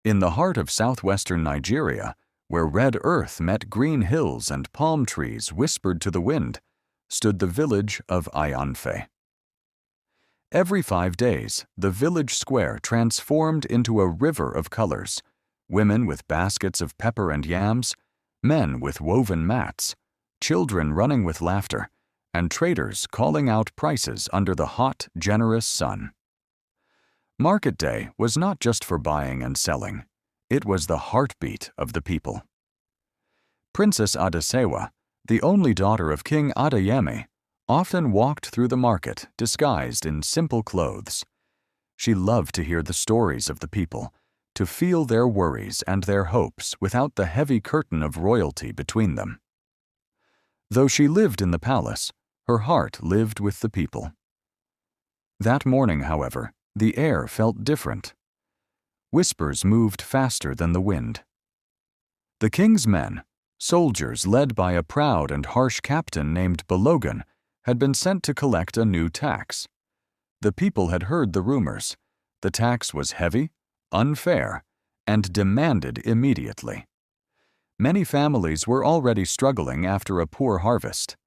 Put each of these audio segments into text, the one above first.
In the heart of southwestern Nigeria, where red earth met green hills and palm trees whispered to the wind, stood the village of Ayanfe. Every 5 days, the village square transformed into a river of colors, women with baskets of pepper and yams, men with woven mats, children running with laughter, and traders calling out prices under the hot, generous sun. Market day was not just for buying and selling. It was the heartbeat of the people. Princess Adesewa, the only daughter of King Adeyemi, often walked through the market disguised in simple clothes. She loved to hear the stories of the people, to feel their worries and their hopes without the heavy curtain of royalty between them. Though she lived in the palace, her heart lived with the people. That morning, however, the air felt different. Whispers moved faster than the wind. The king's men, soldiers led by a proud and harsh captain named Balogun, had been sent to collect a new tax. The people had heard the rumors. The tax was heavy, unfair, and demanded immediately. Many families were already struggling after a poor harvest.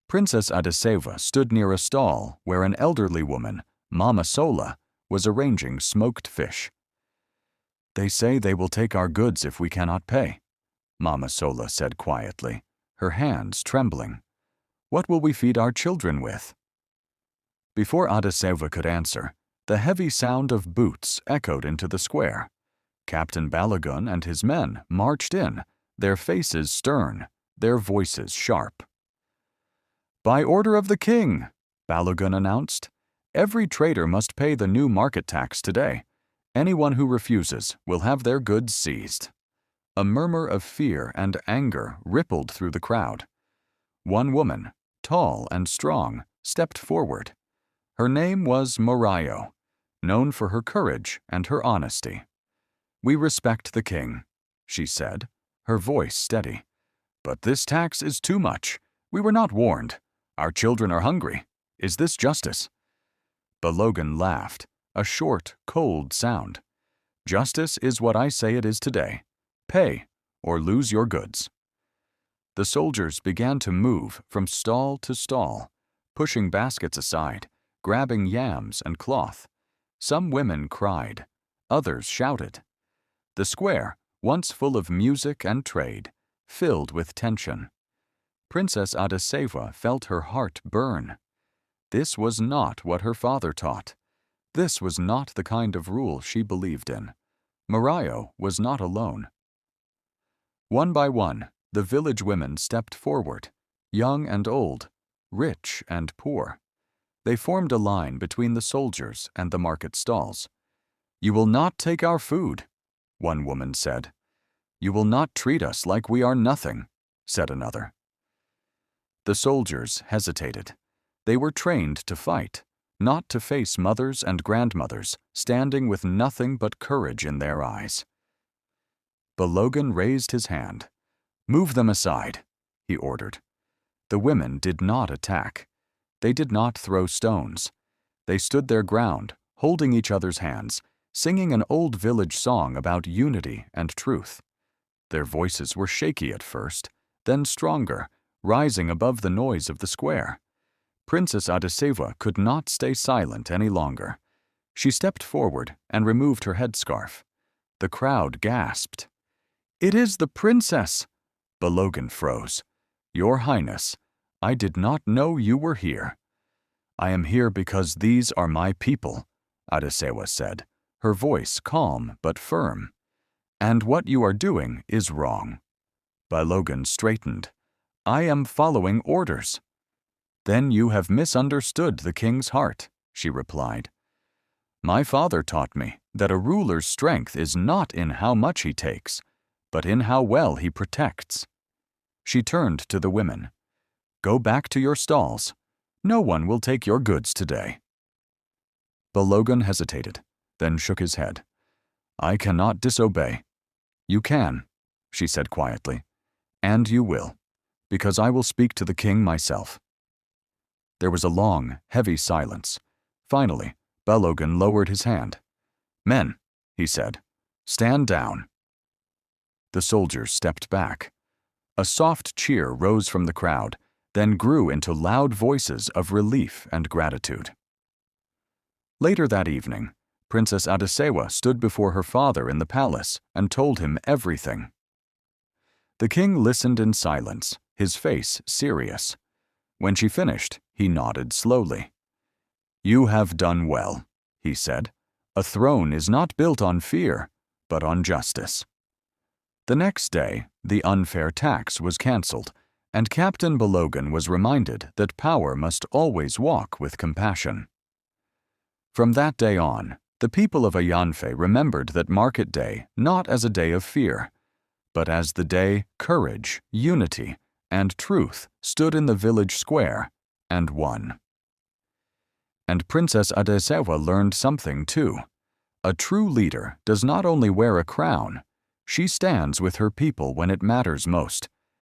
Princess Adesewa stood near a stall where an elderly woman, Mama Sola, was arranging smoked fish. "They say they will take our goods if we cannot pay," Mama Sola said quietly, her hands trembling. "What will we feed our children with?" Before Adesewa could answer, the heavy sound of boots echoed into the square. Captain Balogun and his men marched in, their faces stern, their voices sharp. "By order of the king," Balogun announced, "every trader must pay the new market tax today. Anyone who refuses will have their goods seized." A murmur of fear and anger rippled through the crowd. One woman, tall and strong, stepped forward. Her name was Morayo, known for her courage and her honesty. "We respect the king," she said, her voice steady. "But this tax is too much. We were not warned. Our children are hungry. Is this justice?" Balogun laughed, a short, cold sound. "Justice is what I say it is today. Pay, or lose your goods." The soldiers began to move from stall to stall, pushing baskets aside, grabbing yams and cloth. Some women cried, others shouted. The square, once full of music and trade, filled with tension. Princess Adesewa felt her heart burn. This was not what her father taught. This was not the kind of rule she believed in. Morayo was not alone. One by one, the village women stepped forward, young and old, rich and poor. They formed a line between the soldiers and the market stalls. "You will not take our food," one woman said. "You will not treat us like we are nothing," said another. The soldiers hesitated. They were trained to fight, not to face mothers and grandmothers standing with nothing but courage in their eyes. Balogun raised his hand. "Move them aside," he ordered. The women did not attack. They did not throw stones. They stood their ground, holding each other's hands, singing an old village song about unity and truth. Their voices were shaky at first, then stronger, rising above the noise of the square. Princess Adesewa could not stay silent any longer. She stepped forward and removed her headscarf. The crowd gasped. "It is the princess!" Balogun froze. "Your Highness, I did not know you were here." "I am here because these are my people," Adesewa said, her voice calm but firm. "And what you are doing is wrong." Balogun straightened. "I am following orders." "Then you have misunderstood the king's heart," she replied. "My father taught me that a ruler's strength is not in how much he takes, but in how well he protects." She turned to the women. "Go back to your stalls. No one will take your goods today." Balogun hesitated, then shook his head. "I cannot disobey." "You can," she said quietly, "and you will, because I will speak to the king myself." There was a long, heavy silence. Finally, Balogun lowered his hand. "Men," he said, Stand down." The soldiers stepped back. A soft cheer rose from the crowd, then grew into loud voices of relief and gratitude. Later that evening, Princess Adesewa stood before her father in the palace and told him everything. The king listened in silence, his face serious. When she finished, he nodded slowly. "You have done well," he said. "A throne is not built on fear, but on justice." The next day, the unfair tax was cancelled, and Captain Balogan was reminded that power must always walk with compassion. From that day on, the people of Ayanfe remembered that market day not as a day of fear, but as the day courage, unity, and truth stood in the village square and won. And Princess Adesewa learned something too. A true leader does not only wear a crown, she stands with her people when it matters most,